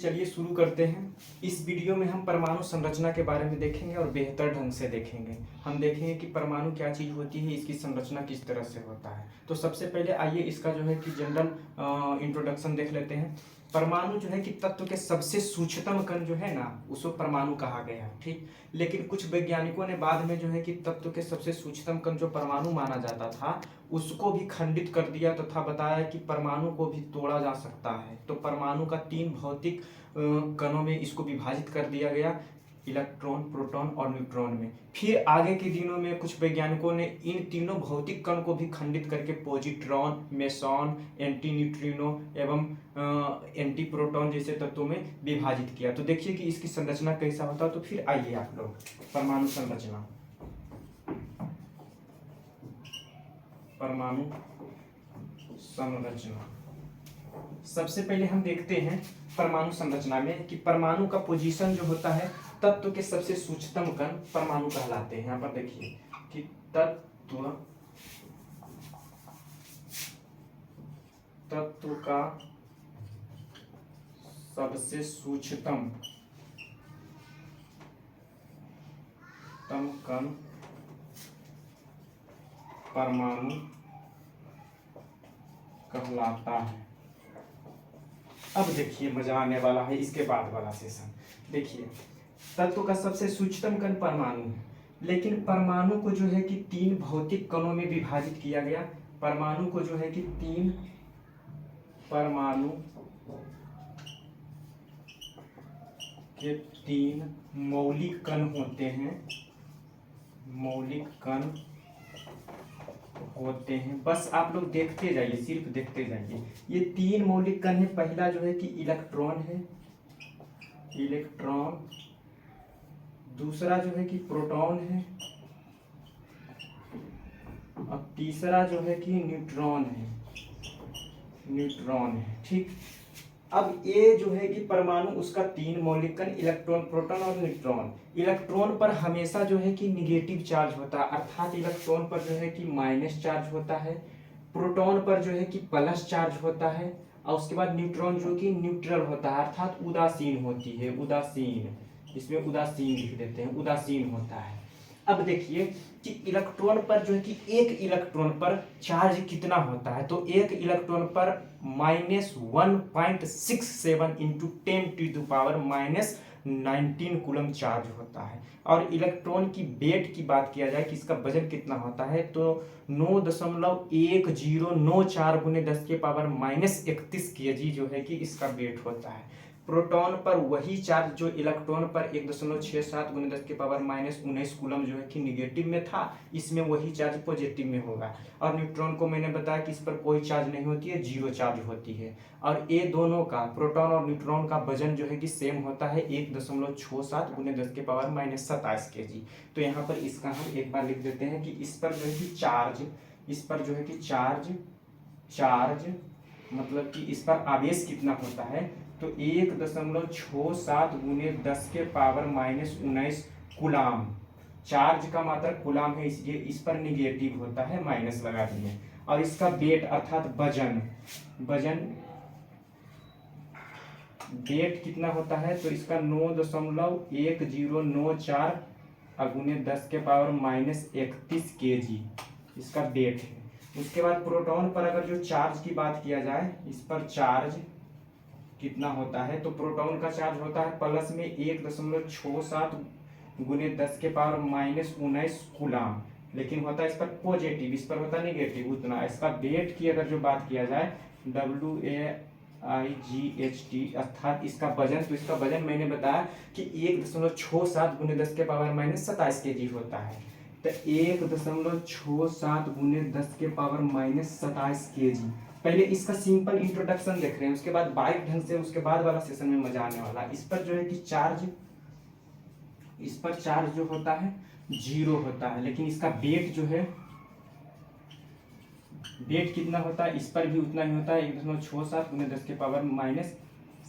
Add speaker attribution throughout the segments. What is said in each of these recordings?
Speaker 1: चलिए शुरू करते हैं। इस वीडियो में हम परमाणु संरचना के बारे में देखेंगे और बेहतर ढंग से देखेंगे। हम देखेंगे कि परमाणु क्या चीज़ होती है, इसकी संरचना किस तरह से होता है। तो सबसे पहले आइए इसका जो है कि जनरल इंट्रोडक्शन देख लेते हैं। परमाणु जो है कि तत्व के सबसे सूक्ष्मतम कण जो है ना, उसको परमाणु कहा गया है, ठीक। लेकिन कुछ वैज्ञानिकों ने बाद में जो है कि तत्व के सबसे सूक्ष्मतम कण जो परमाणु माना जाता था उसको भी खंडित कर दिया तथा बताया कि परमाणु को भी तोड़ा जा सकता है। तो परमाणु का 3 भौतिक कणों में इसको विभाजित कर दिया गया, इलेक्ट्रॉन, प्रोटॉन और न्यूट्रॉन में। फिर आगे के दिनों में कुछ वैज्ञानिकों ने इन तीनों भौतिक कण को भी खंडित करके पॉजिट्रॉन, मेसॉन, एंटी न्यूट्रिनो एवं एंटी प्रोटॉन जैसे तत्वों में विभाजित किया। तो देखिए कि इसकी संरचना कैसा होता है। तो फिर आइए आप लोग परमाणु संरचना, परमाणु संरचना सबसे पहले हम देखते हैं परमाणु संरचना में कि परमाणु का पोजीशन जो होता है, तत्व के सबसे सूक्ष्मतम कण परमाणु कहलाते हैं। यहाँ पर देखिए कि तत्व का सबसे सूक्ष्मतम कण परमाणु कहलाता है। अब देखिए मजा आने वाला है इसके बाद वाला सेशन। देखिए तत्व का सबसे सूक्ष्मतम कण परमाणु है, लेकिन परमाणु को जो है कि 3 भौतिक कणों में विभाजित किया गया। परमाणु को जो है कि 3 परमाणु के 3 मौलिक कण होते हैं, मौलिक कण होते हैं। बस आप लोग देखते जाइए, सिर्फ देखते जाइए। ये 3 मौलिक कण है। पहला जो है कि इलेक्ट्रॉन है, इलेक्ट्रॉन। दूसरा जो है कि प्रोटॉन है और तीसरा जो है कि न्यूट्रॉन है, न्यूट्रॉन है, ठीक। अब ये जो है कि परमाणु उसका 3 मौलिक कण इलेक्ट्रॉन, प्रोटॉन और न्यूट्रॉन। इलेक्ट्रॉन पर हमेशा जो है कि निगेटिव चार्ज होता है, अर्थात इलेक्ट्रॉन पर जो है कि माइनस चार्ज होता है, प्रोटॉन पर जो है कि प्लस चार्ज होता है और उसके बाद न्यूट्रॉन जो कि न्यूट्रल होता है, अर्थात उदासीन होती है, उदासीन। इसमें उदासीन लिख देते हैं, उदासीन होता है। अब देखिए कि इलेक्ट्रॉन पर जो है कि एक इलेक्ट्रॉन पर चार्ज कितना होता है। तो एक इलेक्ट्रॉन पर -1.67 इंटू 10⁻⁻19 कूलम चार्ज होता है। और इलेक्ट्रॉन की वेट की बात किया जाए कि इसका वजन कितना होता है, तो 9.1094 गुने 10⁻31 kg जो है कि इसका वेट होता है। प्रोटॉन पर वही चार्ज जो इलेक्ट्रॉन पर 1.67 गुने 10⁻19 कूलम जो है कि निगेटिव में था, इसमें वही चार्ज पॉजिटिव में होगा। और न्यूट्रॉन को मैंने बताया कि इस पर कोई चार्ज नहीं होती है, 0 चार्ज होती है। और ये दोनों का, प्रोटॉन और न्यूट्रॉन का वजन जो है कि सेम होता है, 1.67 गुने 10⁻27 kg। तो यहाँ पर इसका हम एक बार लिख देते हैं कि इस पर जो है कि चार्ज, इस पर जो है कि चार्ज मतलब कि इस पर आवेश कितना होता है, तो 1.67 गुने 10⁻⁻19 कूलाम। चार्ज का मात्रा कूलाम है, इसलिए इस पर निगेटिव होता है, माइनस लगा दिए। और इसका वेट अर्थात वजन, वेट कितना होता है, तो इसका 9.1094 गुने 10⁻31 kg इसका वेट है। उसके बाद प्रोटॉन पर अगर जो चार्ज की बात किया जाए, इस पर चार्ज कितना होता है, तो प्रोटॉन का चार्ज होता है प्लस में 1.67 गुने 10⁻⁻19 कूलाम, लेकिन होता है इस पर पॉजिटिव, इस पर होता है निगेटिव उतना। इसका वेट की अगर जो बात किया जाए, WAIGHT अर्थात इसका वजन, तो इसका वजन मैंने बताया कि 1.67 गुने 10⁻⁻27 kg होता है। तो 1.67 गुने 10⁻⁻27 kg। पहले इसका सिंपल इंट्रोडक्शन देख रहे हैं, उसके बाद बारीक ढंग से उसके बाद वाला सेशन में मजा आने वाला। इस पर जो है कि चार्ज, इस पर चार्ज जो होता है 0 होता है, लेकिन इसका वेट जो है, वेट कितना होता है, इस पर भी उतना ही होता है, 1.67 गुने 10⁻⁻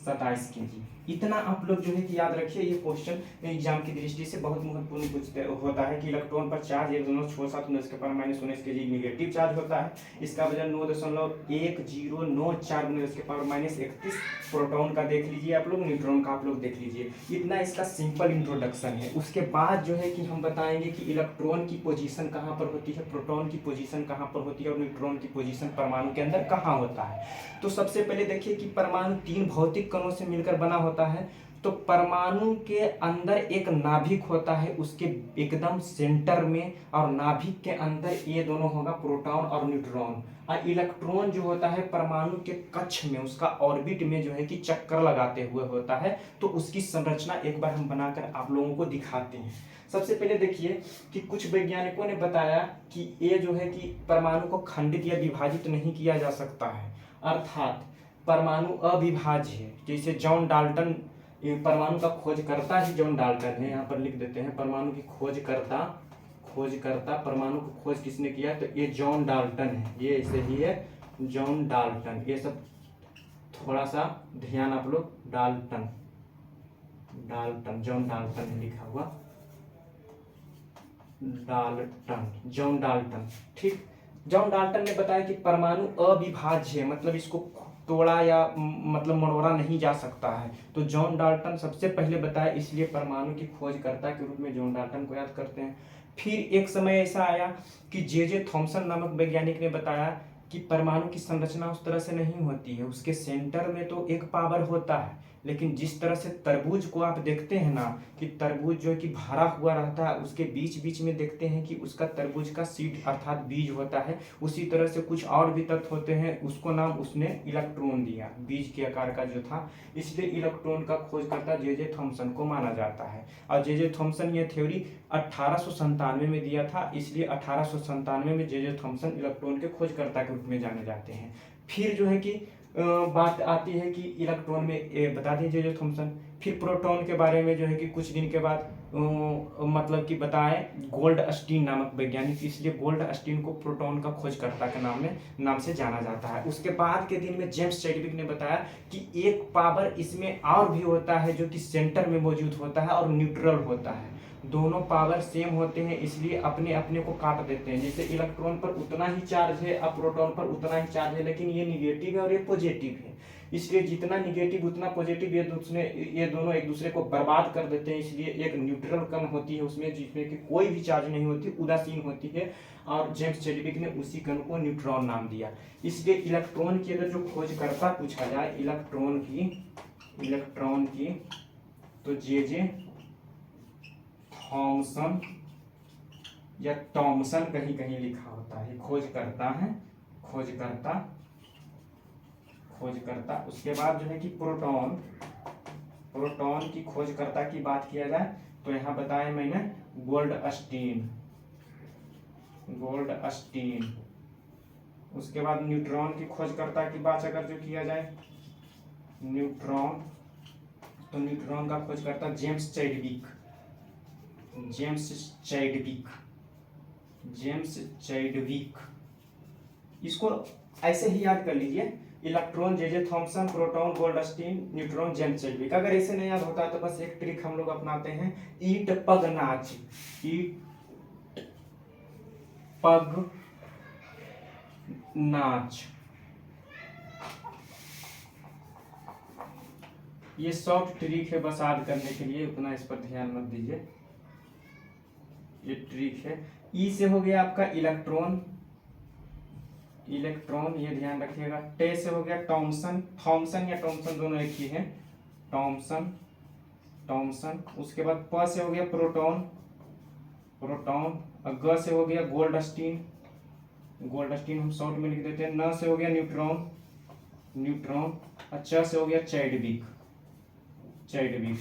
Speaker 1: 27 kg। इतना आप लोग जो है कि याद रखिए, ये क्वेश्चन एग्जाम की दृष्टि से बहुत महत्वपूर्ण पूछते होता है कि इलेक्ट्रॉन पर चार्ज 1.67 × 10⁻⁻19 kg निगेटिव चार्ज होता है। इसका वजन 9.1094 × 10⁻31 प्रोटॉन का देख लीजिए आप लोग, न्यूट्रॉन का आप लोग देख लीजिए। इतना इसका सिंपल इंट्रोडक्शन है। उसके बाद जो है कि हम बताएंगे कि इलेक्ट्रॉन की पोजीशन कहाँ पर होती है, प्रोटॉन की पोजीशन कहाँ पर होती है और न्यूट्रॉन की पोजीशन परमाणु के अंदर कहाँ होता है। तो सबसे पहले देखिए कि परमाणु 3 भौतिक कणों से मिलकर बना होता है। तो परमाणु के अंदर एक नाभिक होता है, उसके एकदम सेंटर में, और नाभिक के अंदर ये दोनों होगा प्रोटॉन और न्यूट्रॉन। और इलेक्ट्रॉन जो होता है परमाणु के कक्ष में, उसका ऑर्बिट में जो है कि चक्कर लगाते हुए होता है। तो उसकी संरचना एक बार हम बनाकर आप लोगों को दिखाते हैं। सबसे पहले देखिए कि कुछ वैज्ञानिकों ने बताया कि ये जो है कि परमाणु को खंडित या विभाजित नहीं किया जा सकता है, अर्थात परमाणु अविभाज्य है। जैसे जॉन डाल्टन, ये परमाणु का खोजकर्ता ही जॉन डाल्टन है, यहाँ पर लिख देते हैं परमाणु की खोजकर्ता परमाणु की खोज किसने किया, तो ये जॉन डाल्टन है, ये ऐसे ही है जॉन डाल्टन। ये सब थोड़ा सा ध्यान आप लोग, डाल्टन जॉन डाल्टन है लिखा हुआ, जॉन डाल्टन। ठीक, जॉन डाल्टन ने बताया कि परमाणु अविभाज्य है, मतलब इसको तोड़ा या मतलब मरोड़ा नहीं जा सकता है। तो जॉन डाल्टन सबसे पहले बताया, इसलिए परमाणु की खोजकर्ता के रूप में जॉन डाल्टन को याद करते हैं। फिर एक समय ऐसा आया कि जे थॉमसन नामक वैज्ञानिक ने बताया कि परमाणु की संरचना उस तरह से नहीं होती है। उसके सेंटर में तो एक पावर होता है, लेकिन जिस तरह से तरबूज को आप देखते हैं ना कि तरबूज जो है कि भरा हुआ रहता है, उसके बीच बीच में देखते हैं कि उसका तरबूज का सीड अर्थात बीज होता है। उसी तरह से कुछ और भी तत्व होते हैं, उसको नाम उसने इलेक्ट्रॉन दिया, बीज के आकार का जो था। इसलिए इलेक्ट्रॉन का खोजकर्ता जे थॉमसन को माना जाता है। और जे थॉमसन ये थ्योरी 1897 में दिया था, इसलिए 1897 में जे थॉमसन इलेक्ट्रॉन के खोजकर्ता के रूप में जाने जाते हैं। फिर जो है कि बात आती है कि इलेक्ट्रॉन में बता दीजिए जे थॉमसन। फिर प्रोटॉन के बारे में जो है कि कुछ दिन के बाद मतलब कि बताए गोल्डस्टीन नामक वैज्ञानिक, इसलिए गोल्डस्टीन को प्रोटॉन का खोजकर्ता के नाम से जाना जाता है। उसके बाद के दिन में जेम्स चैडविक ने बताया कि एक पावर इसमें और भी होता है जो कि सेंटर में मौजूद होता है और न्यूट्रल होता है। दोनों पावर सेम होते हैं, इसलिए अपने अपने को काट देते हैं। जैसे इलेक्ट्रॉन पर उतना ही चार्ज है और प्रोटॉन पर उतना ही चार्ज है, लेकिन ये निगेटिव है और ये पॉजिटिव है। इसलिए जितना निगेटिव उतना पॉजिटिव, ये दोनों एक दूसरे को बर्बाद कर देते हैं। इसलिए एक न्यूट्रल कण होती है उसमें, जिसमें कि कोई भी चार्ज नहीं होती, उदासीन होती है, और जेम्स चैडविक ने उसी कण को न्यूट्रॉन नाम दिया। इसलिए इलेक्ट्रॉन की अगर जो खोजकर्ता पूछा जाए इलेक्ट्रॉन की तो जे थॉमसन या टॉमसन कहीं कहीं लिखा होता है, खोजकर्ता है, खोजकर्ता। उसके बाद जो है कि प्रोटॉन की खोजकर्ता की बात किया जाए तो यहाँ बताया मैंने गोल्डस्टीन। उसके बाद न्यूट्रॉन की खोजकर्ता की बात अगर जो किया जाए न्यूट्रॉन का खोजकर्ता जेम्स चैडविक। इसको ऐसे ही याद कर लीजिए, electron J Thomson, proton Goldstein, neutron James Chadwick. अगर ऐसे नहीं याद होता तो बस एक ट्रिक हम लोग अपनाते हैं, ईट पग नाच। ये सॉफ्ट ट्रिक है बस याद करने के लिए, उतना इस पर ध्यान मत दीजिए, ये ट्रिक है। ई से हो गया आपका इलेक्ट्रॉन, ये ध्यान रखिएगा। टे से हो गया थॉमसन या टॉमसन दोनों एक ही है, टॉमसन। उसके बाद प से हो गया प्रोटॉन। और ग से हो गया गोल्डस्टीन हम शॉर्ट में लिख देते हैं। न से हो गया न्यूट्रॉन। और च से हो गया चैडविक।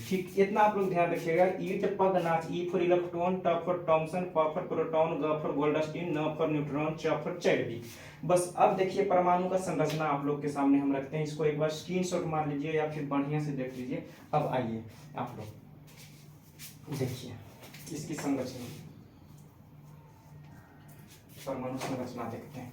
Speaker 1: ठीक, इतना आप लोग ध्यान रखिएगा। ईट पग नाच, ई फॉर इलेक्ट्रॉन, ट फॉर टॉमसन, प फॉर प्रोटॉन, ग फॉर गोल्डस्टीन, न फॉर न्यूट्रॉन, च फॉर चैडविक। बस अब देखिए परमाणु का संरचना आप लोग के सामने हम रखते हैं, इसको एक बार स्क्रीनशॉट मार लीजिए या फिर बढ़िया से देख लीजिए। अब आइए आप लोग देखिए इसकी संरचना, परमाणु संरचना देखते हैं।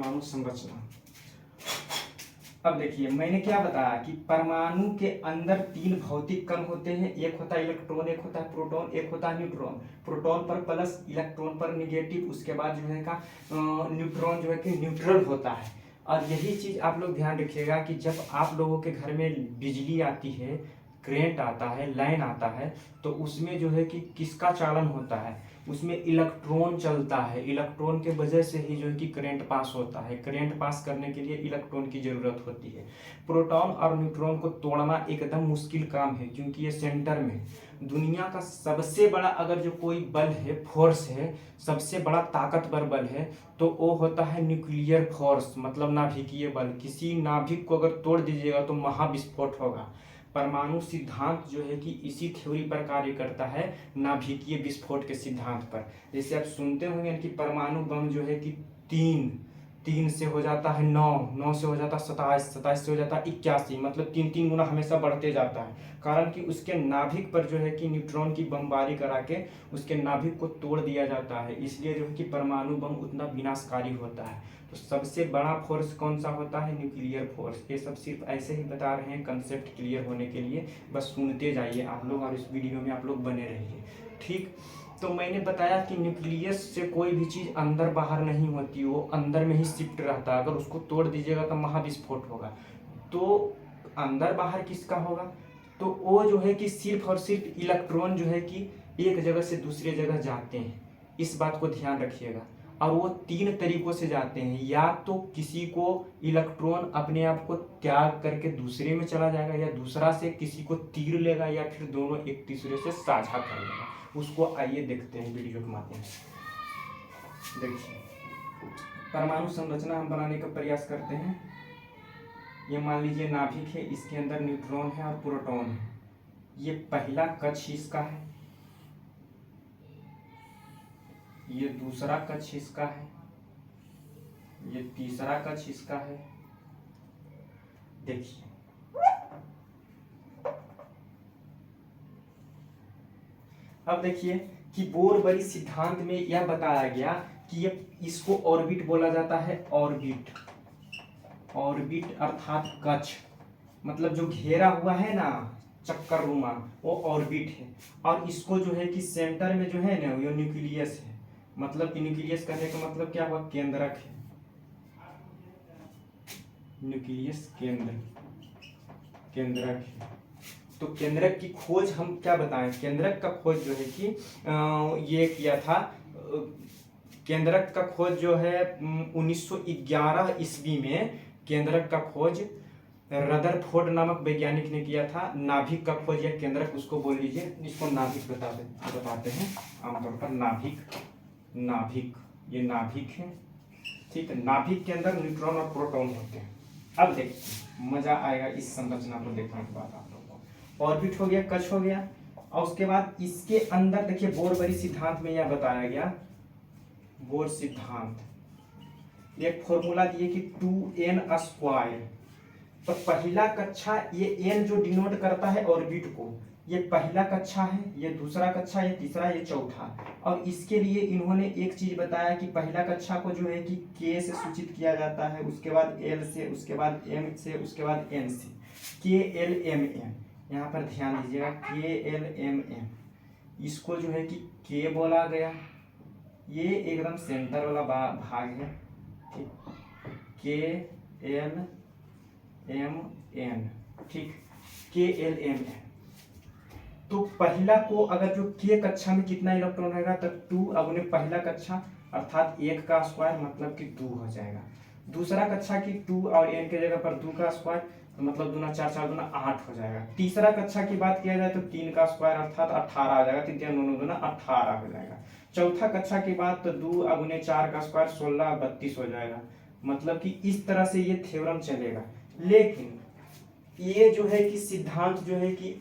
Speaker 1: परमाणु संरचना। अब देखिए मैंने क्या बताया कि परमाणु के अंदर 3 भौतिक कण होते हैं, एक होता है इलेक्ट्रॉन, एक होता है प्रोटॉन, एक होता है न्यूट्रॉन। प्रोटॉन पर प्लस, इलेक्ट्रॉन पर निगेटिव, उसके बाद जो है का न्यूट्रॉन जो है कि न्यूट्रल होता है। और यही चीज आप लोग ध्यान रखिएगा कि जब आप लोगों के घर में बिजली आती है, करेंट आता है, लाइन आता है, तो उसमें जो है कि किसका चालन होता है, उसमें इलेक्ट्रॉन चलता है। इलेक्ट्रॉन के वजह से ही जो है कि करंट पास होता है। करंट पास करने के लिए इलेक्ट्रॉन की जरूरत होती है। प्रोटॉन और न्यूट्रॉन को तोड़ना एकदम मुश्किल काम है, क्योंकि ये सेंटर में दुनिया का सबसे बड़ा अगर जो कोई बल है, फोर्स है, सबसे बड़ा ताकतवर बल है, तो वो होता है न्यूक्लियर फोर्स, मतलब नाभिकीय बल। किसी नाभिक को अगर तोड़ दीजिएगा तो महाविस्फोट होगा। परमाणु सिद्धांत जो है कि इसी थ्योरी पर कार्य करता है, नाभिकीय विस्फोट के सिद्धांत पर। जैसे आप सुनते होंगे कि परमाणु बम जो है कि 3 से हो जाता है 9 से हो जाता है 27 से हो जाता है 81, मतलब 3 गुना हमेशा बढ़ते जाता है। कारण कि उसके नाभिक पर जो है कि न्यूट्रॉन की बमबारी करा के उसके नाभिक को तोड़ दिया जाता है, इसलिए जो है कि परमाणु बम उतना विनाशकारी होता है। तो सबसे बड़ा फोर्स कौन सा होता है? Nuclear force. ये सब सिर्फ ऐसे ही बता रहे हैं कंसेप्ट क्लियर होने के लिए, बस सुनते जाइए आप लोग और इस वीडियो में आप लोग बने रहिए, ठीक। तो मैंने बताया कि न्यूक्लियस से कोई भी चीज़ अंदर बाहर नहीं होती, वो अंदर में ही शिफ्ट रहता है। अगर उसको तोड़ दीजिएगा तो महाविस्फोट होगा। तो अंदर बाहर किसका होगा? तो वो जो है कि सिर्फ और सिर्फ इलेक्ट्रॉन जो है कि एक जगह से दूसरे जगह जाते हैं, इस बात को ध्यान रखिएगा। और वो 3 तरीकों से जाते हैं, या तो किसी को इलेक्ट्रॉन अपने आप को त्याग करके दूसरे में चला जाएगा, या दूसरा से किसी को तीर लेगा, या फिर दोनों एक तीसरे से साझा कर लेगा। उसको आइए देखते हैं वीडियो के माध्यम से। देखिए परमाणु संरचना हम बनाने का प्रयास करते हैं। ये मान लीजिए नाभिक है, इसके अंदर न्यूट्रॉन है और प्रोटॉन है। ये पहला कक्ष इसका है, ये दूसरा कक्ष इसका है, ये तीसरा कक्ष इसका है। देखिए अब देखिए कि बोर-बरी सिद्धांत में यह बताया गया कि ये इसको ऑर्बिट बोला जाता है। ऑर्बिट, ऑर्बिट अर्थात कक्ष, मतलब जो घेरा हुआ है ना चक्करनुमा, वो ऑर्बिट है। और इसको जो है कि सेंटर में जो है ना वो न्यूक्लियस है। मतलब कि न्यूक्लियस कहने का मतलब क्या हुआ? केंद्रक है। न्यूक्लियस केंद्रक है। तो केंद्रक की खोज हम क्या बताएं? केंद्रक का खोज जो है कि ये किया था। केंद्रक का खोज जो है 1911 ईस्वी में केंद्रक का खोज रदरफोर्ड नामक वैज्ञानिक ने किया था। नाभिक का खोज या केंद्रक उसको बोल लीजिए, इसको नाभिक बताते हैं आमतौर पर। नाभिक ये नाभिक है, ठीक है। नाभिक के अंदर न्यूट्रॉन और प्रोटॉन होते हैं। अब देखिए मजा आएगा इस संरचना को देखने के बाद आप लोगों को। ऑर्बिट हो गया, कक्ष हो गया, और उसके बाद इसके अंदर देखिए बोर-बरी सिद्धांत में यह बताया गया। बोर सिद्धांत एक फॉर्मूला दिए कि 2n²। तो पहला कक्षा, ये n जो डिनोट करता है ऑर्बिट को, ये पहला कक्षा है, ये दूसरा कक्षा, ये तीसरा, ये चौथा। और इसके लिए इन्होंने एक चीज बताया कि पहला कक्षा को जो है कि k से सूचित किया जाता है, उसके बाद l से, उसके बाद m से, उसके बाद n से। KLMN, यहाँ पर ध्यान दीजिएगा, KLMN, इसको जो है कि k बोला गया। ये एकदम सेंटर वाला भाग है, ठीक। KLMN, ठीक। KLMN। तो पहला को अगर जो k कक्षा में कितना इलेक्ट्रॉन रहेगा तो 2 अगुने पहला कक्षा अर्थात 1 का स्क्वायर, मतलब कि 2 हो जाएगा। दूसरा कक्षा की 2 और n के जगह पर 2 का स्क्वायर, तो मतलब 2 4 4 2 8 हो जाएगा। तीसरा कक्षा की बात किया जाए तो 3 का स्क्वायर अर्थात 18 आ जाएगा। 3 3 9 2 18 हो जाएगा। चौथा कक्षा की बात तो 2 अगुने 4 का स्क्वायर 16 32 हो जाएगा। मतलब कि इस तरह से ये थ्योरम चलेगा। लेकिन ये जो है कि सिद्धांत जो है कि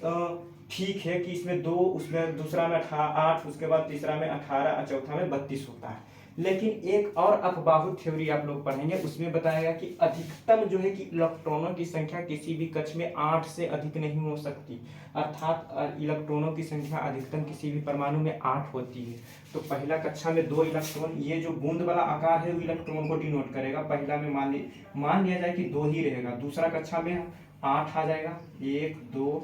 Speaker 1: ठीक है कि इसमें 2, उसमें दूसरा में 8, उसके बाद तीसरा में 18 और चौथा में 32 होता है। लेकिन एक और अफबाहु थ्योरी आप लोग पढ़ेंगे, उसमें बताएगा कि अधिकतम जो है कि इलेक्ट्रॉनों की संख्या किसी भी कक्ष में 8 से अधिक नहीं हो सकती, अर्थात इलेक्ट्रॉनों की संख्या अधिकतम किसी भी परमाणु में 8 होती है। तो पहला कक्षा में 2 इलेक्ट्रॉन, ये जो बूंद वाला आकार है वो इलेक्ट्रॉन को डिनोट करेगा। पहला में मान लिया जाए कि 2 ही रहेगा। दूसरा कक्षा में 8 आ जाएगा, 1 2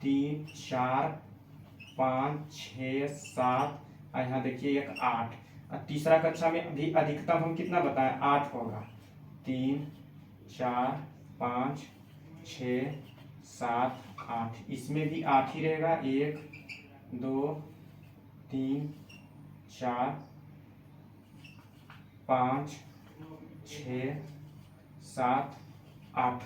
Speaker 1: 3 4 5 6 7, यहाँ देखिए एक 8। और तीसरा कक्षा में भी अधिकतम हम कितना बताएं, 8 होगा। 3 4 5 6 7 8, इसमें भी 8 ही रहेगा। 1 2 3 4 5 6 7 8,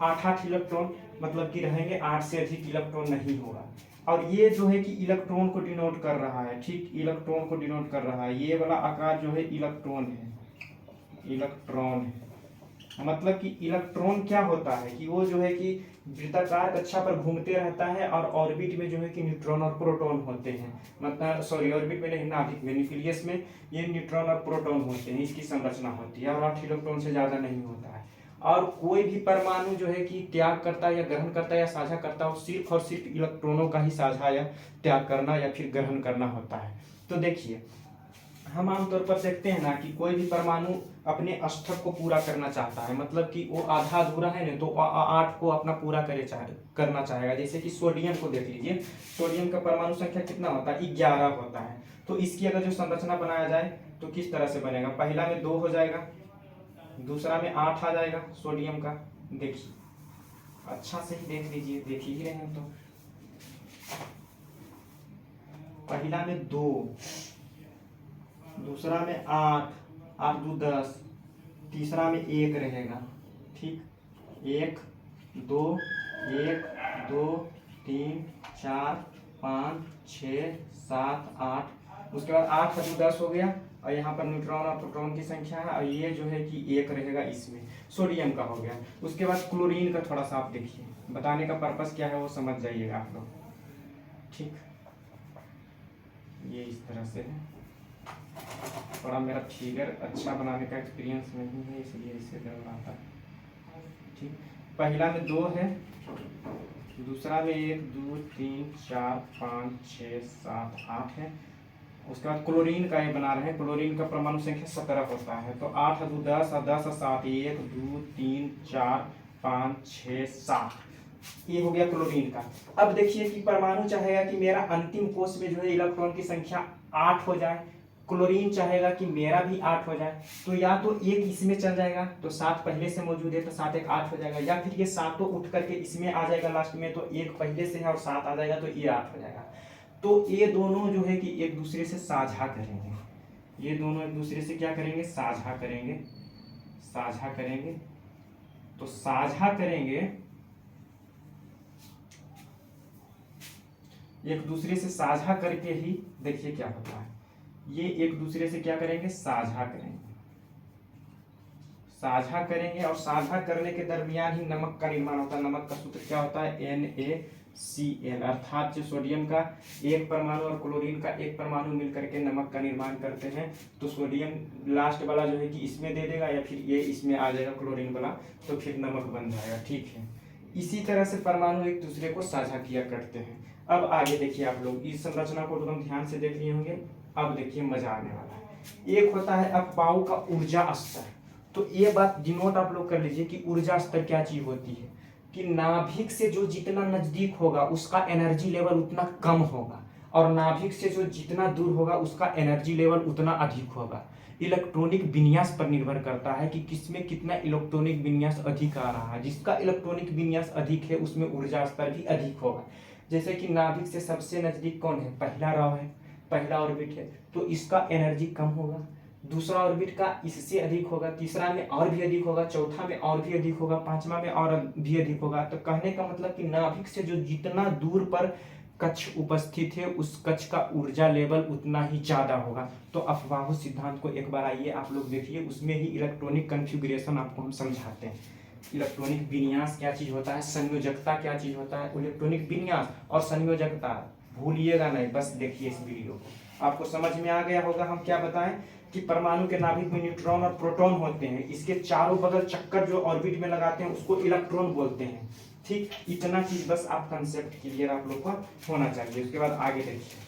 Speaker 1: 8 इलेक्ट्रॉन मतलब कि रहेंगे, 8 से अधिक इलेक्ट्रॉन नहीं होगा। और ये जो है कि इलेक्ट्रॉन को डिनोट कर रहा है, ठीक, इलेक्ट्रॉन को डिनोट कर रहा है। ये वाला आकार जो है इलेक्ट्रॉन है, इलेक्ट्रॉन है। मतलब कि इलेक्ट्रॉन क्या होता है कि वो जो है कि वृत्ताकार कक्षा पर घूमते रहता है और ऑर्बिट में जो है कि न्यूट्रॉन और प्रोटॉन होते हैं। मतलब सॉरी, ऑर्बिट में नहीं, नाभिक में, न्यूक्लियस में ये न्यूट्रॉन और प्रोटॉन होते हैं, इसकी संरचना होती है। और 8 इलेक्ट्रॉन से ज्यादा नहीं होता है। और कोई भी परमाणु जो है कि त्याग करता है या ग्रहण करता है या साझा करता है, सिर्फ और सिर्फ इलेक्ट्रॉनों का ही साझा या त्याग करना या फिर ग्रहण करना होता है। तो देखिए, हम आमतौर पर देखते हैं ना कि कोई भी परमाणु अपने अष्टक को पूरा करना चाहता है, मतलब कि वो आधा अधूरा है ना, तो 8 को अपना पूरा करना चाहेगा। जैसे कि सोडियम को देख लीजिए, सोडियम का परमाणु संख्या कितना होता है, 11 होता है। तो इसकी अगर जो संरचना बनाया जाए तो किस तरह से बनेगा, पहला में 2 हो जाएगा, दूसरा में 8 आ जाएगा सोडियम का। देखिए अच्छा से ही देख लीजिए, देख ही रहे हैं। तो पहला में 2, दूसरा में 8, 8 2 10, तीसरा में 1 रहेगा, ठीक, 1 2 1 2 3 4 5 6 7 8, उसके बाद 8 2 10 हो गया। और यहाँ पर न्यूट्रॉन और प्रोटॉन की संख्या है, और ये जो है कि 1 रहेगा, इसमें सोडियम का हो गया। उसके बाद क्लोरीन का थोड़ा सा आप देखिए, बताने का पर्पस क्या है वो समझ जाइएगा आप लोग, ठीक। ये इस तरह से है, थोड़ा मेरा फिगर अच्छा बनाने का एक्सपीरियंस नहीं है, इसलिए इसे गड़बड़ाता है, ठीक। पहला में 2 है, दूसरा में 1 2 3 4 5 6 7 8 है। उसके बाद क्लोरीन का ये बना रहे हैं, क्लोरीन का परमाणु संख्या 17 होता है। तो 8 2 10 और 10 और 7, 1 2 3 4 5 6 7, ये हो गया क्लोरीन का। अब देखिए कि परमाणु चाहेगा कि मेरा अंतिम कोश में जो है इलेक्ट्रॉन की संख्या 8 हो जाए, क्लोरीन चाहेगा कि मेरा भी 8 हो जाए। तो या तो 1 इसमें चल जाएगा, तो 7 पहले से मौजूद है तो 7 1 8 हो जाएगा, या फिर ये 7 उठ करके इसमें आ जाएगा लास्ट में, तो 1 पहले से है और 7 आ जाएगा, तो ये 8 हो जाएगा। तो ये दोनों जो है कि एक दूसरे से साझा करेंगे, ये दोनों एक दूसरे से क्या करेंगे, साझा करेंगे, साझा करेंगे। तो साझा करेंगे, एक दूसरे से साझा करके ही देखिए क्या होता है, ये एक दूसरे से क्या करेंगे, साझा करेंगे, साझा करेंगे। और साझा करने के दरमियान ही नमक का निर्माण होता है। नमक का सूत्र क्या होता है, NaCl, अर्थात जो सोडियम का एक परमाणु और क्लोरीन का एक परमाणु मिलकर के नमक का निर्माण करते हैं। तो सोडियम लास्ट वाला जो है कि इसमें दे देगा, या फिर ये इसमें आ जाएगा क्लोरीन वाला, तो फिर नमक बन जाएगा, ठीक है। इसी तरह से परमाणु एक दूसरे को साझा किया करते हैं। अब आगे देखिए, आप लोग इस संरचना को एकदम ध्यान से देख लिए होंगे। अब देखिए मजा आने वाला है। एक होता है अफबाऊ का ऊर्जा स्तर। तो ये बात डिनोट आप लोग कर लीजिए कि ऊर्जा स्तर क्या चीज होती है, कि नाभिक से जो जितना नजदीक होगा उसका एनर्जी लेवल उतना कम होगा, और नाभिक से जो जितना दूर होगा उसका एनर्जी लेवल उतना अधिक होगा। इलेक्ट्रॉनिक विन्यास पर निर्भर करता है कि किसमें कितना इलेक्ट्रॉनिक विन्यास अधिक आ रहा है। जिसका इलेक्ट्रॉनिक विन्यास अधिक है उसमें ऊर्जा स्तर भी अधिक होगा। जैसे कि नाभिक से सबसे नजदीक कौन है, पहला रॉ है, पहला ऑर्बिट है, तो इसका एनर्जी कम होगा। दूसरा ऑर्बिट का इससे अधिक होगा, तीसरा में और भी अधिक होगा, चौथा में और भी अधिक होगा, पांचवा में और भी अधिक होगा। तो कहने का मतलब कि नाभिक से जो जितना दूर पर कक्ष उपस्थित है उस कक्ष का ऊर्जा लेवल उतना ही ज्यादा होगा। तो अफबाहु सिद्धांत को एक बार आइए आप लोग देखिए, उसमें ही इलेक्ट्रॉनिक कन्फिगुरेशन आपको हम समझाते हैं। इलेक्ट्रॉनिक विन्यास क्या चीज होता है, संयोजकता क्या चीज होता है। इलेक्ट्रॉनिक विन्यास और संयोजकता भूलिएगा नहीं, बस देखिए इस वीडियो को, आपको समझ में आ गया होगा हम क्या बताएं। कि परमाणु के नाभिक में न्यूट्रॉन और प्रोटॉन होते हैं, इसके चारों बगल चक्कर जो ऑर्बिट में लगाते हैं उसको इलेक्ट्रॉन बोलते हैं। ठीक, इतना चीज बस आप कंसेप्ट क्लियर आप लोग का होना चाहिए। उसके बाद आगे देखिए,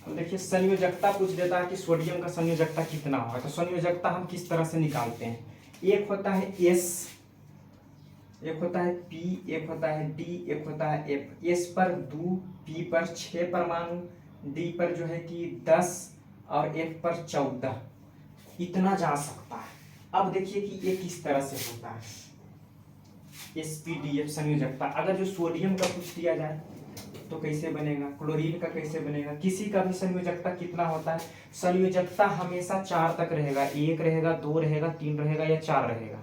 Speaker 1: देखिए संयोजकता पूछ देता है कि सोडियम का संयोजकता कितना होगा। तो संयोजकता हम किस तरह से निकालते हैं, एक होता है एस, एक होता है पी, एक होता है डी, एक होता है एफ। एस पर 2, पी पर 6 परमाणु, डी पर जो है कि 10 और एफ पर 14, इतना जा सकता है। अब देखिए कि ये किस तरह से होता है एसपीडीएफ संयोजकता। अगर जो सोडियम का पूछ दिया जाए तो कैसे बनेगा, क्लोरीन का कैसे बनेगा, किसी का भी संयोजकता कितना होता है। संयोजकता हमेशा 4 तक रहेगा, 1 रहेगा, 2 रहेगा, 3 रहेगा या 4 रहेगा।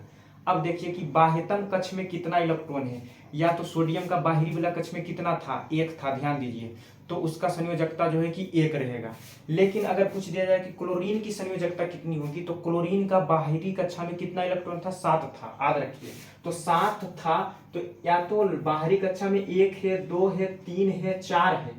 Speaker 1: अब देखिए कि बाह्यतम कक्ष में कितना इलेक्ट्रॉन है, या तो सोडियम का बाहरी वाला कक्ष में कितना था, 1 था, ध्यान दीजिए, तो उसका संयोजकता जो है कि 1 रहेगा। लेकिन अगर पूछ दिया जाए कि क्लोरीन की संयोजकता कितनी होगी, तो क्लोरीन का बाहरी कक्षा में कितना इलेक्ट्रॉन था, 7 था, याद रखिए। तो 7 था, तो या तो बाहरी कक्षा में 1 है, 2 है, 3 है, 4 है,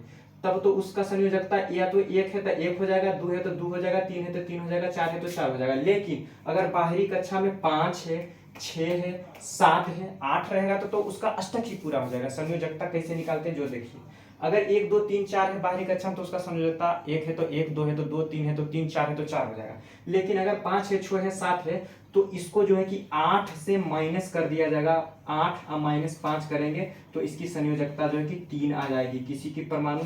Speaker 1: तब तो उसका संयोजकता या तो 1 है तो 1 हो जाएगा, 2 है तो 2 हो जाएगा, 3 है तो 3 हो जाएगा, 4 है तो 4 हो जाएगा। लेकिन अगर बाहरी कक्षा में 5 है, 6 है, 7 है, 8 रहेगा तो उसका अष्टक ही पूरा हो जाएगा। संयोजकता कैसे निकालते हैं जो देखिए, अगर 1 2 3 4 है बाहरी कक्षा में तो उसका संयोजकता 1 है तो 1, 2 है तो 2, 3 है तो 3, 4 है तो 4 हो जाएगा। लेकिन अगर 5 है, 6 है, 7 है तो इसको जो है कि 8 से माइनस कर दिया जाएगा, 8 और -5 करेंगे तो इसकी संयोजकता जो है कि 3 आ जाएगी। किसी की परमाणु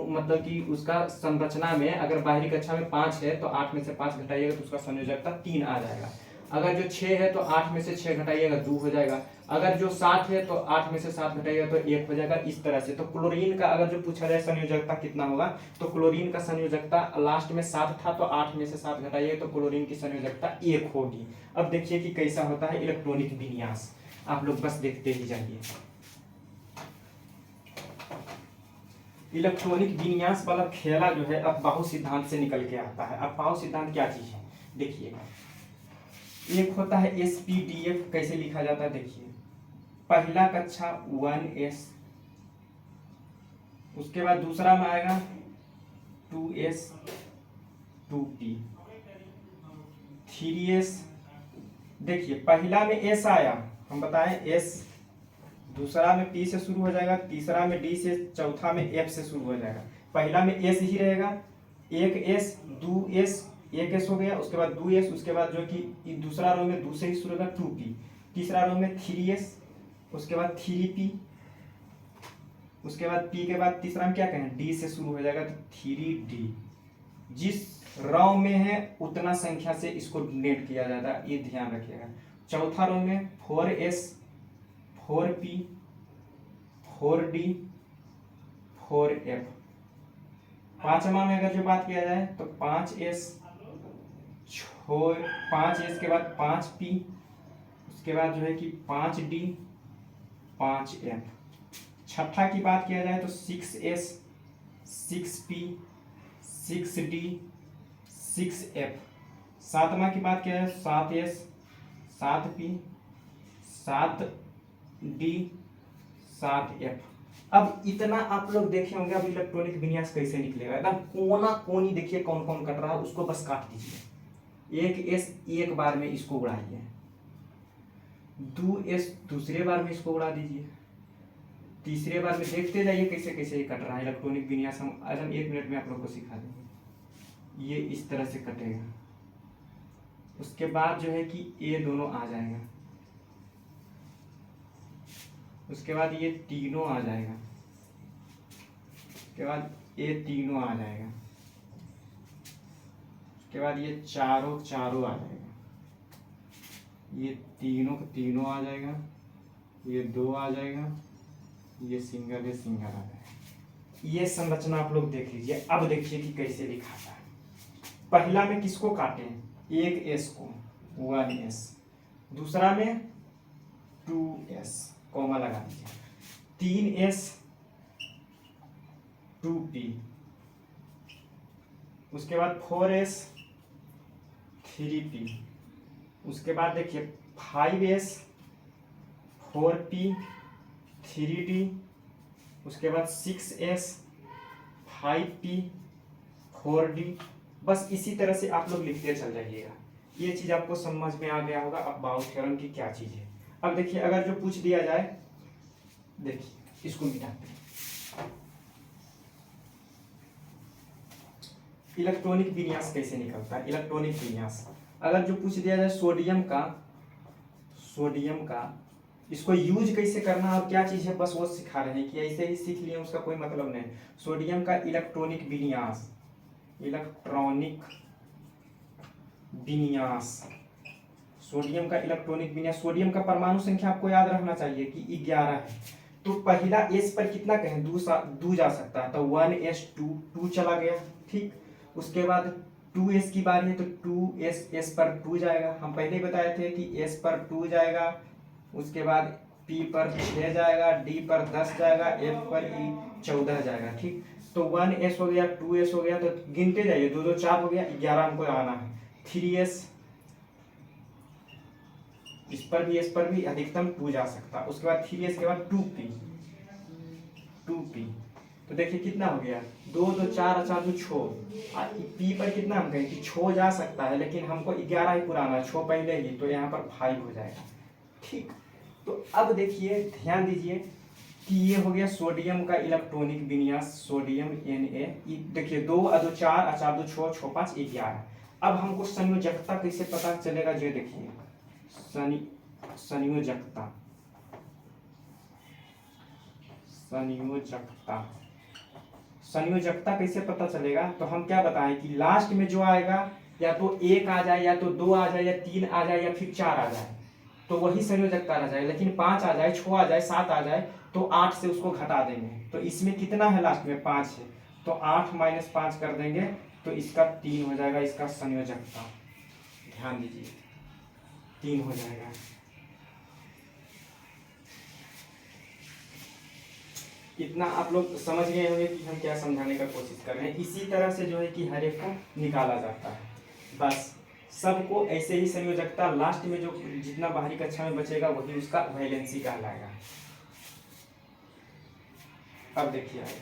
Speaker 1: मतलब कि उसका संरचना में अगर बाहरी कक्षा में 5 है तो 8 में से 5 घटाइएगा तो उसका संयोजकता 3 आ जाएगा। अगर जो 6 है तो 8 में से 6 घटाइएगा 2 हो जाएगा। अगर जो 7 है तो 8 में से 7 घटाइएगा तो 1 हो जाएगा। इस तरह से तो क्लोरीन का अगर जो पूछा जाए संयोजकता कितना होगा, तो क्लोरीन का संयोजकता लास्ट में 7 था, तो 8 में से 7 घटाइए तो क्लोरीन की संयोजकता 1 होगी। अब देखिए कि कैसा होता है इलेक्ट्रॉनिक विन्यास, आप लोग बस देखते ही जाइए। इलेक्ट्रॉनिक विन्यास वाला खेला जो है अफबाहु सिद्धांत से निकल के आता है। अफबाहु सिद्धांत क्या चीज है देखिए, एक होता है एसपीडीएफ, कैसे लिखा जाता है देखिए, पहला कक्षा 1s, उसके बाद दूसरा में आएगा 2s 2p 3s। देखिए पहला में s आया, हम बताएं s, दूसरा में p से शुरू हो जाएगा, तीसरा में d से, चौथा में f से शुरू हो जाएगा। पहला में s ही रहेगा, 1s 2s, 1s हो गया, उसके बाद 2s, उसके बाद जो कि दूसरा रो में 2 से ही शुरू होगा 2p, तीसरा रो में 3s, उसके बाद 3p, उसके बाद p के बाद तीसरा में क्या कहें d से शुरू हो जाएगा तो 3d। जिस रो में है उतना संख्या से इसको नोट किया जाता है, ये ध्यान रखिएगा। चौथा रो में 4s 4p 4d 4f। पांचवा में अगर जो बात किया जाए तो 5s 5s के बाद 5p, उसके बाद जो है कि 5d 5f। छठा की बात किया जाए तो 6s 6p 6d 6f। सातवां की बात किया जाए 7s 7p 7d 7f। अब इतना आप लोग देखे होंगे। अब इलेक्ट्रॉनिक विन्यास कैसे निकलेगा, एकदम कोना कोनी देखिए कौन कौन कट रहा है, उसको बस काट दीजिए। 1s एक बार में इसको उड़ाइए, 2s दूसरे बार में इसको उड़ा दीजिए, तीसरे बार में देखते जाइए कैसे कैसे ये कट रहा है इलेक्ट्रॉनिक विन्यास। हम आज 1 मिनट में आप लोग को सिखा देंगे। ये इस तरह से कटेगा, उसके बाद जो है कि ये दोनों आ जाएगा, उसके बाद ये तीनों आ जाएगा, उसके बाद ये तीनों आ जाएगा, उसके बाद ये चारों चारों आ जाएगा, ये तीनों का तीनों आ जाएगा, ये 2 आ जाएगा, ये सिंगल आ जाएगा। ये संरचना आप लोग देख लीजिए। अब देखिए कि कैसे लिखाता है। पहला में किसको काटे, एक s को 1s, दूसरा में 2s कॉमा लगा दीजिए, 3s 2p, उसके बाद 4s 3p, उसके बाद देखिए 5s 4p 3d, उसके बाद 6s 5p 4d। बस इसी तरह से आप लोग लिखते चल जाइएगा। ये चीज़ आपको समझ में आ गया होगा अब बाउल थ्योरम की क्या चीज़ है। अब देखिए अगर जो पूछ दिया जाए, देखिए इसको मिटाते हैं, इलेक्ट्रॉनिक विन्यास कैसे निकलता है। इलेक्ट्रॉनिक विन्यास अगर जो पूछ दिया जाए सोडियम का इसको यूज कैसे करना और क्या चीज़ है, बस वो सिखा रहे हैं कि ऐसे ही सीख लिए उसका कोई मतलब नहीं। सोडियम का इलेक्ट्रॉनिक विन्यास, सोडियम का इलेक्ट्रॉनिक विन्यास, सोडियम का परमाणु संख्या आपको याद रखना चाहिए कि 11 है। तो पहला एस पर कितना कहें, दू जा सकता है, तो 1s2 2 चला गया, ठीक। उसके बाद 2s की बारी है तो 2s पर 2 जाएगा, हम पहले ही बताए थे कि s पर 2 जाएगा, उसके बाद p पर 6 जाएगा, d पर 10 जाएगा, f पर 14 जाएगा, ठीक। तो 1s हो गया, 2s हो गया, तो गिनते जाइए, 2 2 4 हो गया, 11 हमको आना है। 3s, इस पर भी अधिकतम 2 जा सकता है। उसके बाद 3s के बाद 2p, तो देखिए कितना हो गया, 2 2 4 4 2 6, p पर कितना हम कहें कि 6 जा सकता है, लेकिन हमको 11 ही पुराना, 6 पहले ही, तो यहाँ पर 5 हो जाएगा, ठीक। तो अब देखिए ध्यान दीजिए कि ये हो गया सोडियम का इलेक्ट्रॉनिक विन्यास, सोडियम Na। देखिए 2 2 4 4 2 6 6 5 11। अब हमको संयोजकता कैसे पता चलेगा, जो देखिए संयोजकता कैसे पता चलेगा, तो हम क्या बताएं कि लास्ट में जो आएगा या तो 1 आ जाए, या तो 2 आ जाए, या 3 आ जाए, या फिर 4 आ जाए, तो वही संयोजकता रह जाए। लेकिन 5 आ जाए, 6 आ जाए, 7 आ जाए, तो 8 से उसको घटा देंगे। तो इसमें कितना है, लास्ट में 5 है, तो 8 - 5 कर देंगे, तो इसका 3 हो जाएगा, इसका संयोजकता। ध्यान दीजिए 3 हो जाएगा। इतना आप लोग समझ गए होंगे कि हम क्या समझाने का कोशिश कर रहे हैं। इसी तरह से जो है कि हर एक को निकाला जाता है, बस सबको ऐसे ही संयोजकता, लास्ट में जो जितना बाहरी कक्षा में बचेगा वही उसका वैलेंसी कहलाएगा। अब देखिए आगे,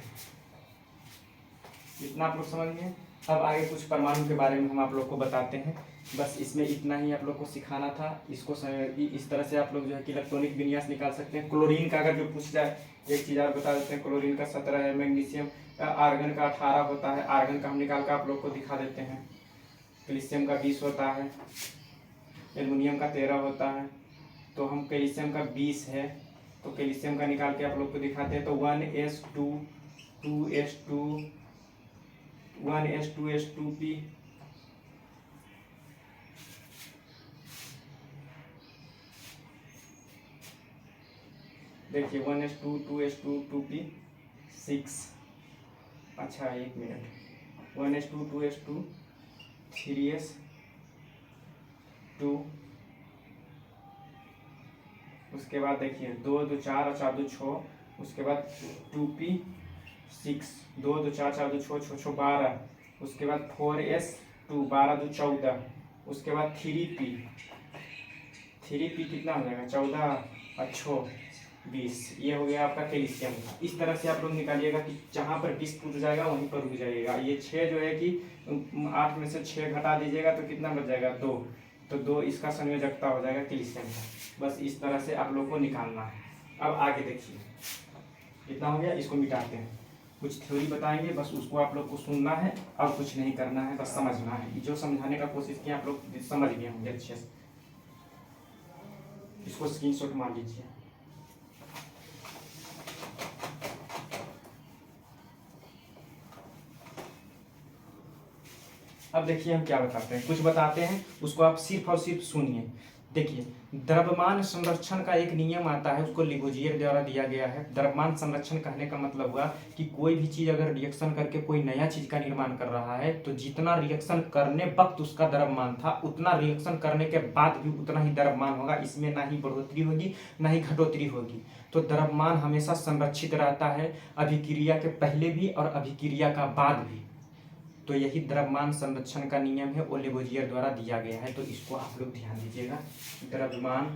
Speaker 1: इतना आप लोग समझ गए। अब आगे कुछ परमाणु के बारे में हम आप लोग को बताते हैं। बस इसमें इतना ही आप लोग को सिखाना था। इसको इस तरह से आप लोग जो है कि इलेक्ट्रॉनिक विन्यास निकाल सकते हैं। क्लोरीन का अगर जो पूछ जाए, एक चीज़ और बता देते हैं, क्लोरीन का 17 है, मैग्नीशियम आर्गन का 18 होता है, आर्गन का हम निकाल कर आप लोग को दिखा देते हैं। कैल्शियम का 20 होता है, एल्युमिनियम का 13 होता है, तो हम कैल्शियम का 20 है, तो कैल्शियम का निकाल के आप लोग को दिखाते हैं। तो 1s2 2s2 1s2s2p, देखिए 1s2 2s2 2p 6, अच्छा 1 मिनट, 1s2 2s2 3s2, उसके बाद देखिए 2 2 4 4 2 6, उसके बाद 2p 6, 2 2 4 4 2 6 6 12, उसके बाद 4s2 12 2 14, उसके बाद 3p कितना हो जाएगा 14 और 6 20, ये हो गया आपका कैल्शियम का। इस तरह से आप लोग निकालिएगा कि जहाँ पर 20 टूट जाएगा वहीं पर रुक जाइएगा। ये 6 जो है कि 8 में से 6 घटा दीजिएगा तो कितना बच जाएगा 2, तो 2 इसका संयोजकता हो जाएगा कैल्शियम का। बस इस तरह से आप लोग को निकालना है। अब आगे देखिए, इतना हो गया, इसको मिटाते हैं। कुछ थ्योरी बताएंगे, बस उसको आप लोग को सुनना है और कुछ नहीं करना है, बस समझना है। जो समझाने का कोशिश किया आप लोग समझ गए होंगे अच्छे से। इसको स्क्रीनशॉट मार लीजिए। अब देखिए हम क्या बताते हैं, कुछ बताते हैं, उसको आप सिर्फ और सिर्फ सुनिए। देखिए, द्रव्यमान संरक्षण का एक नियम आता है, उसको लिबोजियर द्वारा दिया गया है। द्रव्यमान संरक्षण कहने का मतलब हुआ कि कोई भी चीज अगर रिएक्शन करके कोई नया चीज का निर्माण कर रहा है तो जितना रिएक्शन करने वक्त उसका द्रव्यमान था उतना रिएक्शन करने के बाद भी उतना ही द्रव्यमान होगा, इसमें ना ही बढ़ोतरी होगी ना ही घटोतरी होगी। तो द्रव्यमान हमेशा संरक्षित रहता है, अभिक्रिया के पहले भी और अभिक्रिया का बाद भी। तो यही द्रव्यमान संरक्षण का नियम है, वो लिबोजियर द्वारा दिया गया है, तो इसको आप लोग ध्यान दीजिएगा। द्रव्यमान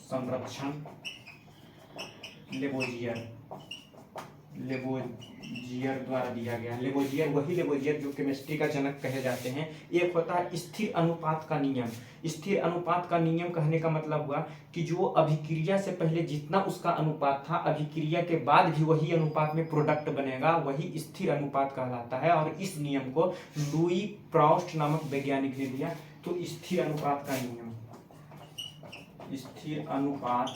Speaker 1: संरक्षण लिबोजियर द्वारा दिया गया है। लिबोजियर वही लिबोजियर जो केमिस्ट्री का जनक कहे जाते हैं। एक होता है स्थिर अनुपात का नियम। स्थिर अनुपात का नियम कहने का मतलब हुआ कि जो अभिक्रिया से पहले जितना उसका अनुपात था, अभिक्रिया के बाद भी वही अनुपात में प्रोडक्ट बनेगा, वही स्थिर अनुपात कहलाता है। और इस नियम को लुई प्राउस्ट नामक वैज्ञानिक ने दिया। तो स्थिर अनुपात का नियम, स्थिर अनुपात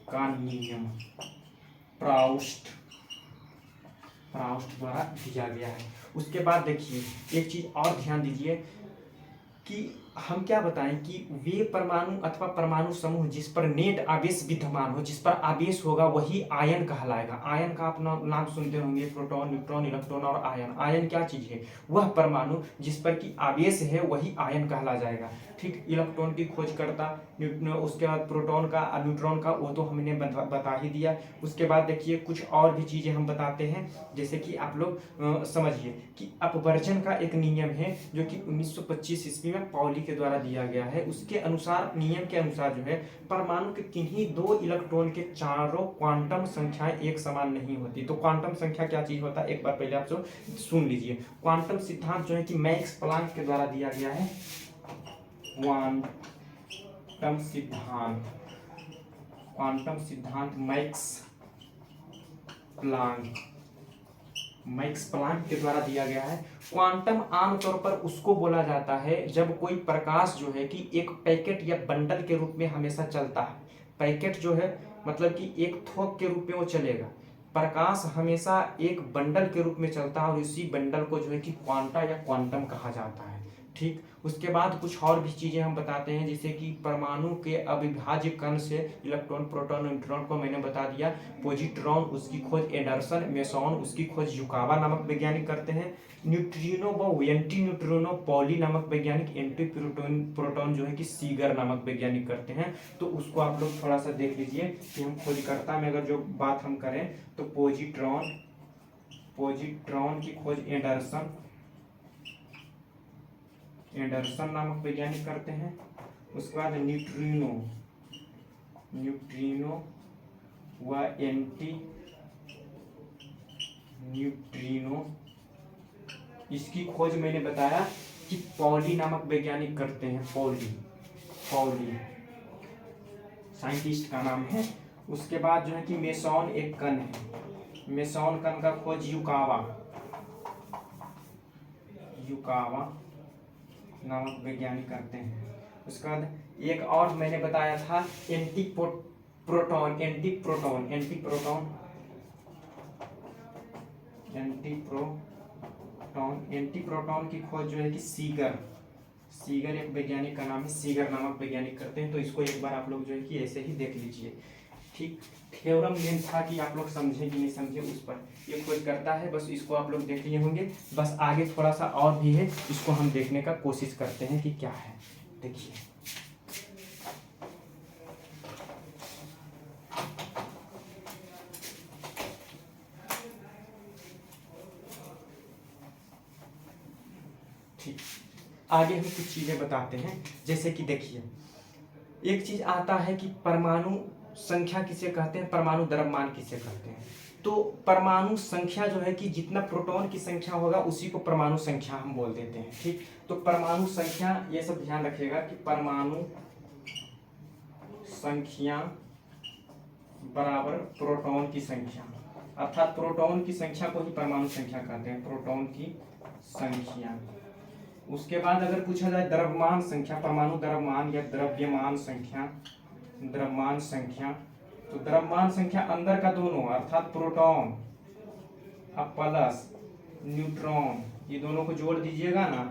Speaker 1: का नियम प्राउस्ट द्वारा दिया गया है। उसके बाद देखिए एक चीज और ध्यान दीजिए कि हम क्या बताएं कि वे परमाणु अथवा परमाणु समूह जिस पर नेट आवेश विद्यमान हो, जिस पर आवेश होगा वही आयन कहलाएगा। आयन का अपना नाम सुनते होंगे, प्रोटॉन, न्यूट्रॉन, इलेक्ट्रॉन और आयन। आयन क्या चीज है? वह परमाणु जिस पर की आवेश है वही आयन कहला जाएगा। ठीक, इलेक्ट्रॉन की खोज करता, उसके बाद प्रोटॉन का, न्यूट्रॉन का, वो तो हमने बता ही दिया। उसके बाद देखिए कुछ और भी चीजें हम बताते हैं, जैसे कि आप लोग समझिए कि अपवर्जन का एक नियम है जो कि 1925 ईस्वी में पाउली के द्वारा दिया गया है। उसके अनुसार, नियम के अनुसार जो है, परमाणु के किन्हीं दो इलेक्ट्रॉन के चारों क्वांटम संख्याएं एक समान नहीं होती। तो क्वांटम संख्या क्या चीज होता है, एक बार पहले आप सुन लीजिए। क्वांटम सिद्धांत जो है कि मैक्स प्लांक के द्वारा दिया गया है। क्वांटम सिद्धांत मैक्स प्लांक के द्वारा दिया गया है। क्वांटम आमतौर पर उसको बोला जाता है जब कोई प्रकाश जो है कि एक पैकेट या बंडल के रूप में हमेशा चलता है। पैकेट जो है मतलब कि एक थोक के रूप में वो चलेगा। प्रकाश हमेशा एक बंडल के रूप में चलता है और इसी बंडल को जो है कि क्वांटा या क्वांटम कहा जाता है। ठीक, उसके बाद कुछ और भी चीजें हम बताते हैं, जैसे कि परमाणु के अविभाज्य कण से इलेक्ट्रॉन, प्रोटॉन, न्यूट्रॉन को मैंने बता दिया। पॉजिट्रॉन उसकी खोज एंडरसन, मेसॉन उसकी खोज युकावा नामक वैज्ञानिक करते हैं। न्यूट्रिनो व एंटी न्यूट्रिनो पॉली नामक वैज्ञानिक, एंटी प्रोटॉन जो है कि सीगर नामक वैज्ञानिक करते हैं। तो उसको आप लोग थोड़ा सा देख लीजिए कि हम खोजकर्ता में अगर जो बात हम करें तो पॉजिट्रॉन की खोज एंडरसन नामक वैज्ञानिक करते हैं। उसके बाद न्यूट्रिनो व एंटी न्यूट्रिनो इसकी खोज मैंने बताया कि पॉली नामक वैज्ञानिक करते हैं। पॉली साइंटिस्ट का नाम है। उसके बाद जो है कि मेसॉन एक कण है, मेसॉन कण का खोज युकावा नामक वैज्ञानिक करते हैं। उसके बाद एक और मैंने बताया था एंटी प्रोटॉन की खोज जो है कि सीगर एक वैज्ञानिक का नाम है, सीगर नामक वैज्ञानिक करते हैं। तो इसको एक बार आप लोग जो है कि ऐसे ही देख लीजिए। ठीक, थ्योरम मेन था कि आप लोग समझे कि नहीं समझे, उस पर ये खोज करता है। बस इसको आप लोग देख लिए होंगे। बस आगे थोड़ा सा और भी है, इसको हम देखने का कोशिश करते हैं कि क्या है। देखिए ठीक, आगे हम कुछ चीजें बताते हैं, जैसे कि देखिए एक चीज आता है कि परमाणु संख्या किसे कहते हैं, परमाणु द्रव्यमान किसे कहते हैं। तो परमाणु संख्या जो है कि जितना प्रोटॉन की संख्या होगा उसी को परमाणु संख्या हम बोल देते हैं। ठीक, तो परमाणु संख्या, ये सब ध्यान रखिएगा कि परमाणु संख्या बराबर प्रोटॉन की संख्या, अर्थात प्रोटॉन की संख्या को ही परमाणु संख्या कहते हैं, प्रोटॉन की संख्या। उसके बाद अगर पूछा जाए द्रव्यमान संख्या, परमाणु द्रव्यमान या द्रव्यमान संख्या, तो द्रव्यमान संख्या अंदर का दोनों अर्थात प्रोटॉन प्लस न्यूट्रॉन, ये दोनों को जोड़ दीजिएगा ना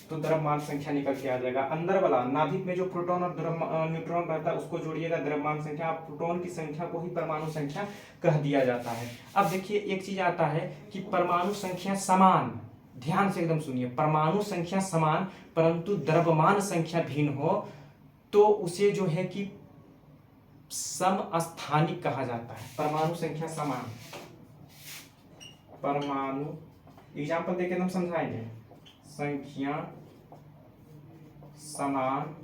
Speaker 1: तो द्रव्यमान संख्या निकल के आ जाएगा। अंदर वाला नाभिक में जो प्रोटॉन और न्यूट्रॉन रहता है उसको जोड़िएगा, द्रव्यमान संख्या। आप प्रोटॉन की संख्या को ही परमाणु संख्या कह दिया जाता है। अब देखिए एक चीज आता है कि परमाणु संख्या समान, ध्यान से एकदम सुनिए, परमाणु संख्या समान परंतु द्रव्यमान संख्या भिन्न हो तो उसे जो है कि समस्थानिक कहा जाता है। परमाणु संख्या समान, परमाणु एग्जाम्पल देके हम समझाएंगे, संख्या समान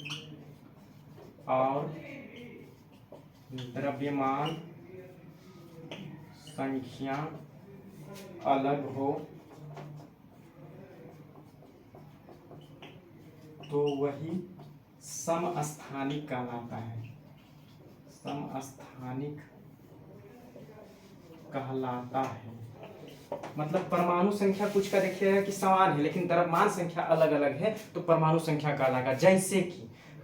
Speaker 1: और द्रव्यमान संख्या अलग हो तो वही समस्थानिक कहलाता है, समस्थानिक कहलाता है। मतलब परमाणु संख्या कुछ का देखिएगा कि समान है लेकिन द्रव्यमान संख्या अलग अलग है तो परमाणु संख्या कहलाएगा। जैसे कि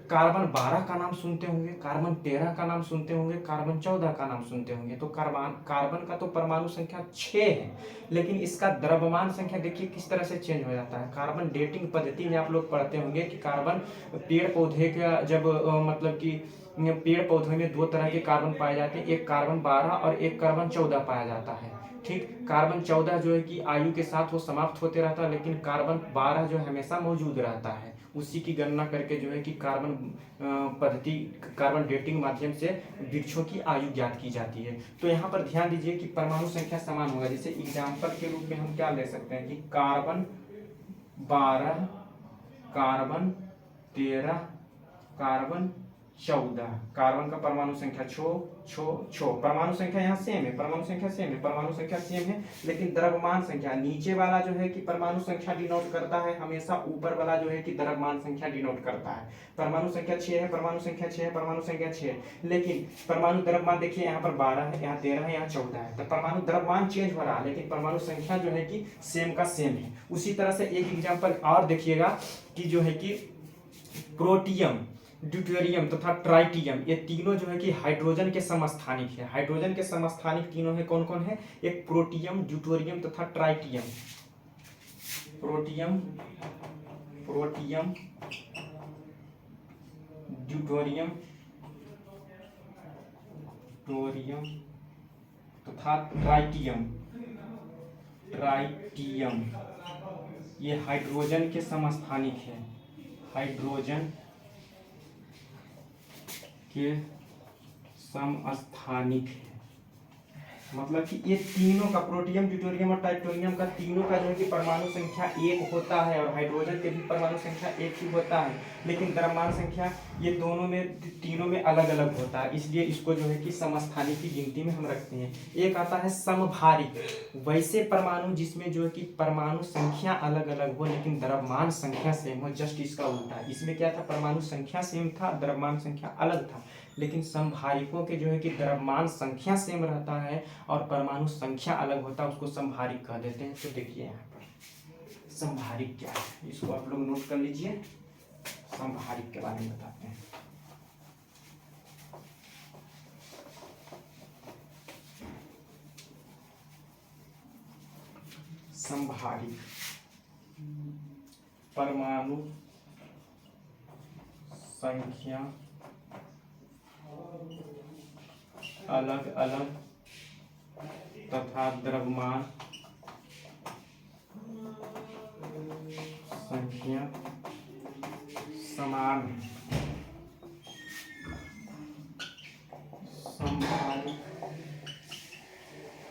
Speaker 1: कार्बन 12 का नाम सुनते होंगे, कार्बन 13 का नाम सुनते होंगे, कार्बन 14 का नाम सुनते होंगे, तो कार्बन का तो परमाणु संख्या 6 है लेकिन इसका द्रव्यमान संख्या देखिए किस तरह से चेंज हो जाता है। कार्बन डेटिंग पद्धति में आप लोग पढ़ते होंगे कि कार्बन पेड़ पौधे का जब मतलब कि पेड़ पौधे में दो तरह के कार्बन पाए जाते हैं, एक कार्बन 12 और एक कार्बन 14 पाया जाता है। ठीक, कार्बन 14 जो है कि आयु के साथ वो समाप्त होते रहता है लेकिन कार्बन 12 जो हमेशा मौजूद रहता है। उसी की गणना करके जो है कि कार्बन पद्धति, कार्बन डेटिंग माध्यम से वृक्षों की आयु ज्ञात की जाती है। तो यहाँ पर ध्यान दीजिए कि परमाणु संख्या समान होगा। जैसे एग्जाम्पल के रूप में हम क्या ले सकते हैं कि कार्बन 12, कार्बन 13, कार्बन 14, कार्बन का परमाणु संख्या छो, परमाणु संख्या यहाँ सेम है, परमाणु संख्या सेम है, परमाणु संख्या सेम है लेकिन द्रव्यमान संख्या, नीचे वाला जो है कि परमाणु संख्या डिनोट करता है हमेशा, ऊपर वाला जो है कि द्रव्यमान संख्या डिनोट करता है। परमाणु संख्या 6 है, परमाणु संख्या 6 है, परमाणु संख्या 6 है लेकिन परमाणु द्रव्यमान देखिए यहाँ पर 12 है, यहाँ 13 है, यहाँ 14 है, तो परमाणु द्रव्यमान चेंज हो रहा है लेकिन परमाणु संख्या जो है कि सेम का सेम है। उसी तरह से एक एग्जाम्पल और देखिएगा कि जो है कि प्रोटियम, ड्यूटेरियम तथा ट्राइटियम, ये तीनों जो है कि हाइड्रोजन के समस्थानिक है। हाइड्रोजन के समस्थानिक तीनों है, कौन कौन है? एक प्रोटियम, ड्यूटेरियम तथा ट्राइटियम। प्रोटियम, ड्यूटेरियम तथा ट्राइटियम, ये हाइड्रोजन के समस्थानिक है, हाइड्रोजन के समस्थानिक है। मतलब कि ये तीनों का, प्रोटियम, ड्यूटेरियम और ट्राइटोनियम का, तीनों का जो है कि परमाणु संख्या 1 होता है और हाइड्रोजन के भी परमाणु संख्या 1 ही होता है लेकिन द्रव्यमान संख्या ये दोनों में, तीनों में अलग अलग होता है, इसलिए इसको जो है कि समस्थानिक की गिनती में हम रखते हैं। एक आता है समभारिक, वैसे परमाणु जिसमें जो है कि परमाणु संख्या अलग अलग हो लेकिन द्रव्यमान संख्या सेम हो, जस्ट इसका उल्टा। इसमें क्या था, परमाणु संख्या सेम था, द्रव्यमान संख्या अलग था, लेकिन समभारिकों के जो है कि द्रव्यमान संख्या सेम रहता है और परमाणु संख्या अलग होता है, उसको समभारिक कह देते हैं। तो देखिए यहाँ पर समभारिक क्या है, इसको आप लोग नोट कर लीजिए, समभारिक के बारे में बताते हैं। समभारिक परमाणु संख्या अलग अलग तथा द्रव्यमान संख्या समान है। समभारिक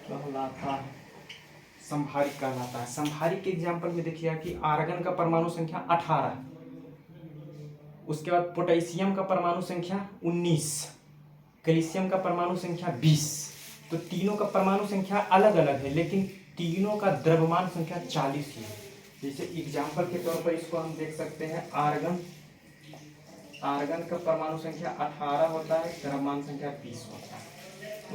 Speaker 1: कहलाता है, समभारिक कहलाता है। समभारिक के एग्जाम्पल में देखिए कि आर्गन का परमाणु संख्या 18, उसके बाद पोटेशियम का परमाणु संख्या 19, कैल्शियम का परमाणु संख्या 20। तो तीनों का परमाणु संख्या अलग अलग है लेकिन तीनों का द्रव्यमान संख्या 40 है। जैसे एग्जाम्पल के तौर पर इसको हम देख सकते हैं, आर्गन का परमाणु संख्या 18 होता है, द्रव्यमान संख्या 20 होता है।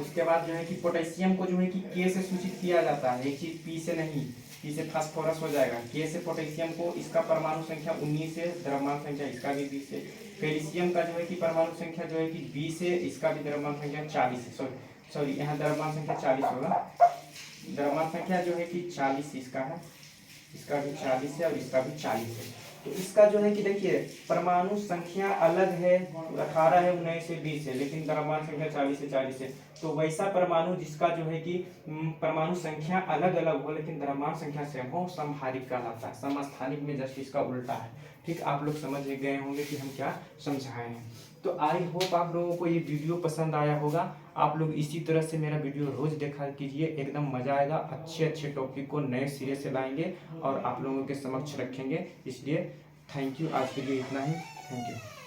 Speaker 1: उसके बाद जो है कि पोटेशियम को जो है कि K से सूचित किया जाता है, एक चीज P से नहीं, P से फास्फोरस हो जाएगा, K से पोटेशियम को, इसका परमाणु संख्या 19 है, द्रव्यमान संख्या इसका भी 20 है। कैल्शियम का जो है कि परमाणु संख्या जो है कि 20 है, इसका भी द्रव्यमान संख्या 40 है, सॉरी यहाँ द्रव्यमान संख्या 40 होगा, द्रव्यमान संख्या जो है कि 40 इसका है इसका भी 40 है और इसका भी 40 है। तो इसका जो है कि देखिए परमाणु संख्या अलग है, 18 है, 19 है, 20 है, लेकिन परमाणु संख्या 40 है, 40 है। तो वैसा परमाणु जिसका जो है कि परमाणु संख्या अलग अलग हो लेकिन द्रव्यमान संख्या सेम हो, समहारिक कहलाता है। समस्थानिक में जस्ट इसका उल्टा है। ठीक, आप लोग समझ गए होंगे कि हम क्या समझाए हैं। तो आई होप आप लोगों को ये वीडियो पसंद आया होगा। आप लोग इसी तरह से मेरा वीडियो रोज देखा कीजिए, एकदम मजा आएगा। अच्छे अच्छे टॉपिक को नए सिरे से लाएंगे और आप लोगों के समक्ष रखेंगे। इसलिए थैंक यू, आज के लिए इतना ही। Thank you.